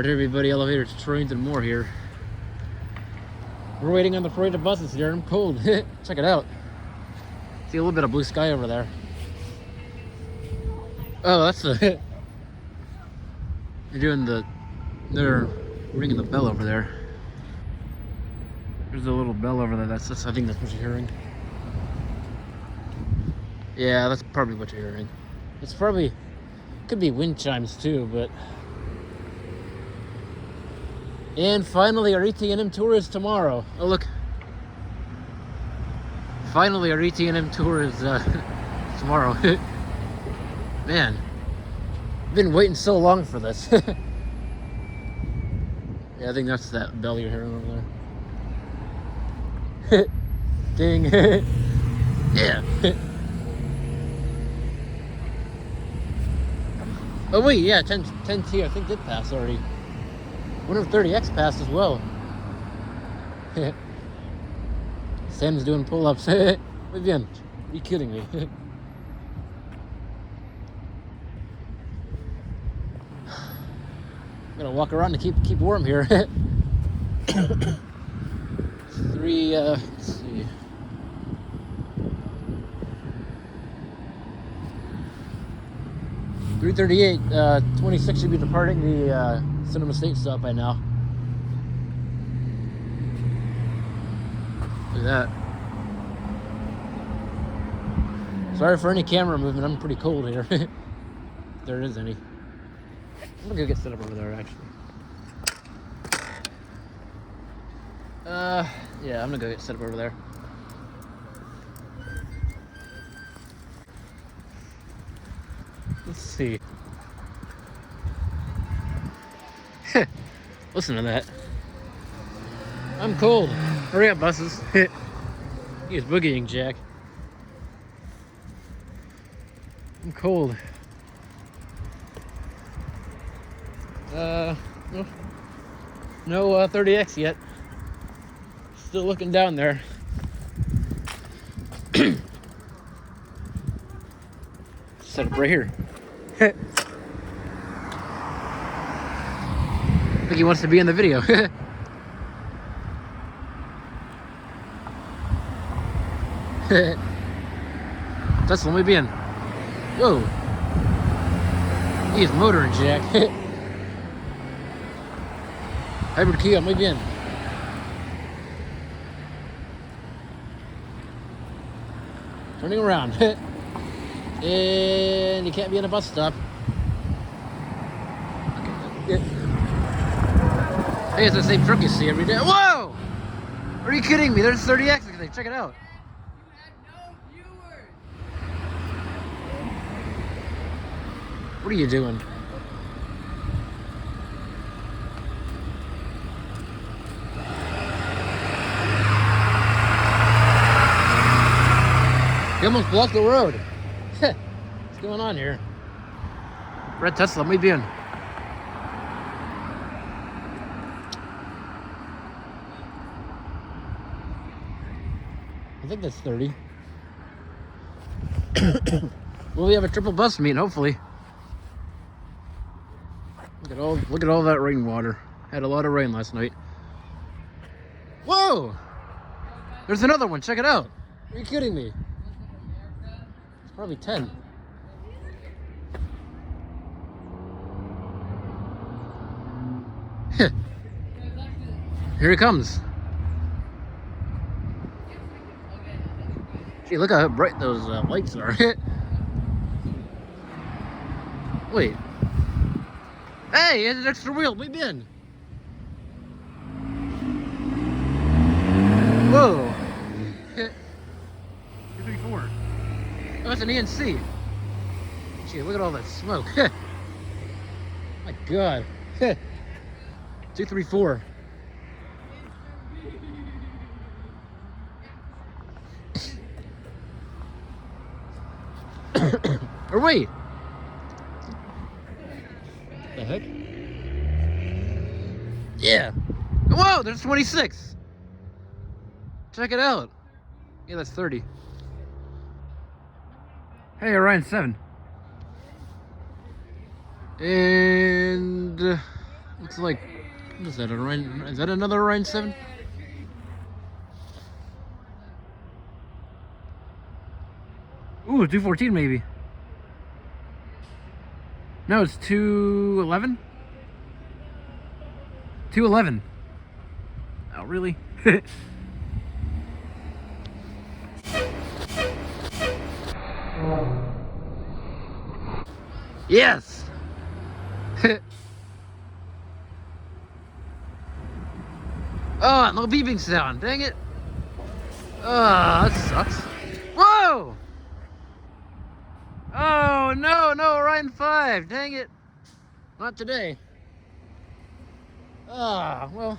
Alright everybody, elevator to Torrington Moore here. We're waiting on the parade of buses here. I'm cold. Check it out. See a little bit of blue sky over there. Oh, that's the... They're ringing the bell over there. There's a little bell over there. That's I think that's what you're hearing. Yeah, that's probably what you're hearing. It's probably... Could be wind chimes too, but... And finally, our ET&M tour is tomorrow. Oh, look. Finally, our ET&M tour is tomorrow. Man, I've been waiting so long for this. Yeah, I think that's that bell you're hearing over there. Ding. Yeah. Oh, wait, yeah, 10T I think did pass already. Wonder if 30X passed as well. Sam's doing pull-ups. Muy bien. Are you kidding me? I'm gonna walk around to keep warm here. 3, let's see. 3:38, 26 should be departing the Cinema State stop by now. Look at that. Sorry for any camera movement, I'm pretty cold here. If there is any. I'm gonna go get set up over there actually. Yeah, I'm gonna go get set up over there. Let's see. Listen to that. I'm cold. Hurry up, buses. He is boogieing, Jack. I'm cold. No 30X yet. Still looking down there. Set up right here. I think he wants to be in the video. Tesla, muy bien. Whoa. He is motoring, Jack. Hybrid Kia, muy bien. Turning around. And you can't be in a bus stop. Okay. Hey, it's the same truck you see every day. Whoa! Are you kidding me? There's 30X. Check it out. You had no viewers. What are you doing? You almost blocked the road. What's going on here? Red Tesla, muy bien. I think that's 30. Well, we have a triple bus meet, hopefully. Look at all that rainwater. Had a lot of rain last night. Whoa! There's another one. Check it out. Are you kidding me? It's probably 10. Here he comes. Gee, look how bright those lights are. Wait. Hey, he has an extra wheel. We've been. Whoa. 234. Oh, it's an ENC. Gee, look at all that smoke. My God. 234. Or wait. The heck? Yeah. Whoa, there's 26. Check it out. Yeah, that's 30. Hey, Orion 7. And looks like, what is that? Orion? Is that another Orion 7? Ooh, 214 maybe. No, it's 211. 211. Oh, really? Yes. Oh, no beeping sound. Dang it. Oh, that sucks. Whoa! Oh, no, Orion 5. Dang it. Not today. Ah, well.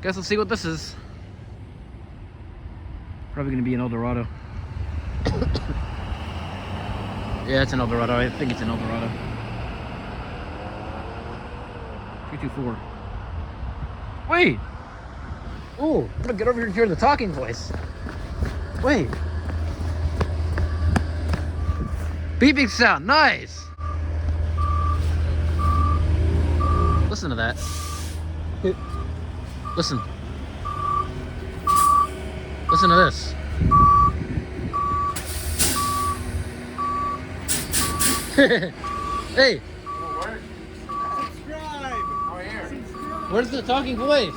Guess let's see what this is. Probably gonna be an ElDorado. Yeah, it's an ElDorado. I think it's an ElDorado. 324. Wait! Ooh, I'm gonna get over here and hear the talking voice. Wait. Beeping sound, nice! Listen to that. Listen. Listen to this. Hey! Subscribe! Oh, here. Where's the talking voice?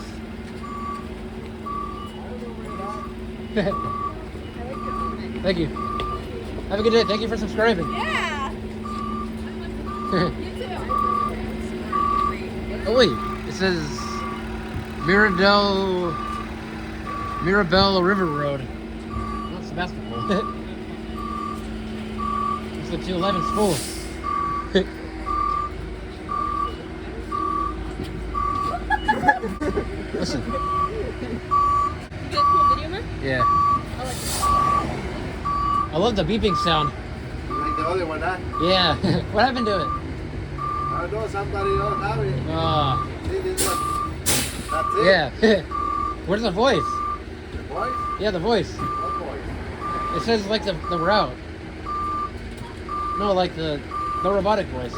Thank you. Have a good day. Thank you for subscribing. Yeah! You too. Oh wait, it says Mirabelle River Road. Oh, it's basketball. It's the 211's full. Listen. You get a cool video, man? Yeah. I like it. I love the beeping sound. You like the other one, huh? Yeah. What happened to it? I know somebody don't have it. Oh. See this one? That's it. Yeah. Where's the voice? The voice? Yeah, the voice. What voice? It says like the route. No, like the robotic voice.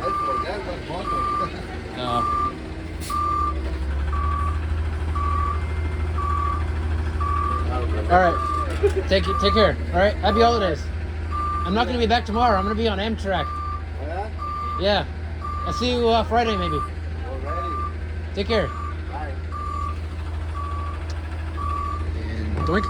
I forget what photo. Oh. All right. Take care. All right. Happy holidays. I'm not gonna be back tomorrow. I'm gonna be on Amtrak. Yeah? Yeah. I'll see you Friday maybe. Already. Take care. Bye. And doink.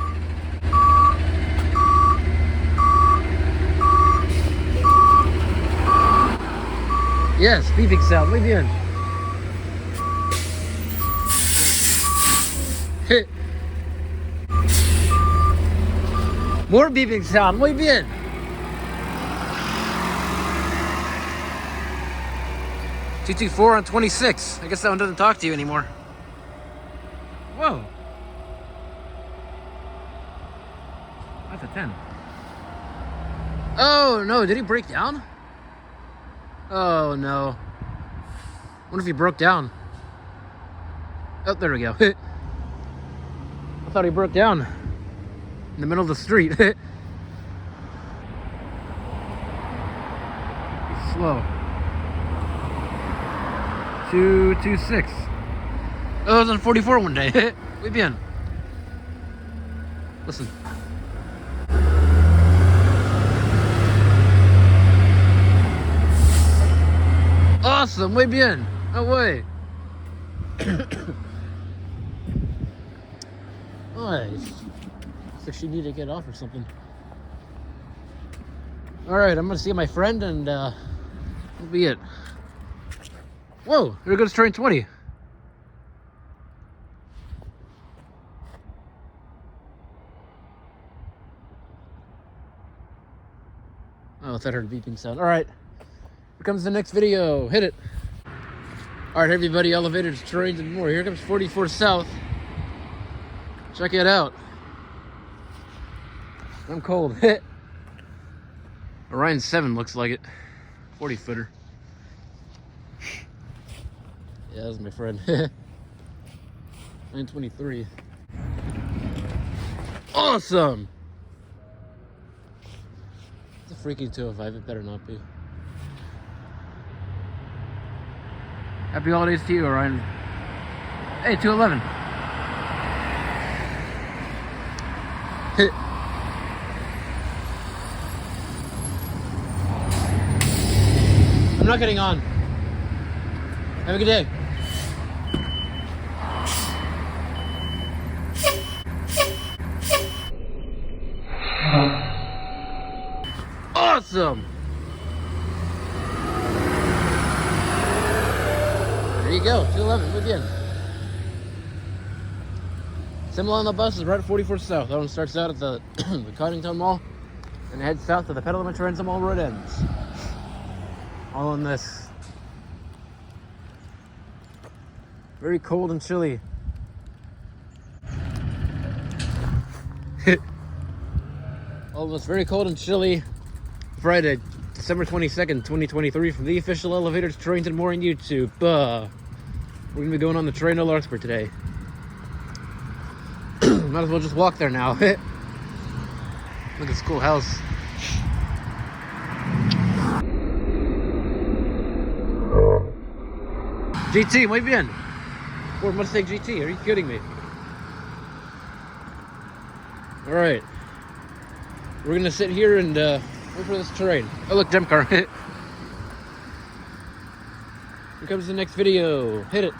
Yes, beeping sound. Muy bien. More beeping sound. Muy bien. T24 on 26. I guess that one doesn't talk to you anymore. Whoa. That's a 10. Oh no, did he break down? Oh no. What if he broke down? Oh, there we go. I thought he broke down in the middle of the street. He's slow. 226. Oh, I was on 44 one day. Muy bien. Listen. Awesome, muy bien. No way. Nice. Looks like she needed to get off or something. Alright, I'm gonna see my friend and that'll be it. Whoa, here goes train 20. Oh, I thought I heard a beeping sound. All right, here comes the next video. Hit it. All right, everybody, elevators, terrains, and more. Here comes 44 South. Check it out. I'm cold. Orion 7 looks like it. 40 footer. Yeah, that was my friend. 923. Awesome! It's a freaking 205. It better not be. Happy holidays to you, Orion. Hey, 211. I'm not getting on. Have a good day. Awesome. There you go, 211, move in. Symbol on the bus is right at 44 South. That one starts out at the the Cottington Mall and heads south to the Petaluma Transit Mall where it ends. All in this. Very cold and chilly. All of us very cold and chilly. Friday, December 22nd, 2023 from the official Elevators, Terrains, and More on YouTube. We're going to be going on the train to Larkspur today. Might as well just walk there now. Look at this cool house. GT, muy bien. Ford Mustang GT, are you kidding me? Alright. We're going to sit here and wait for this terrain. Oh look, jump car. Here comes the next video. Hit it.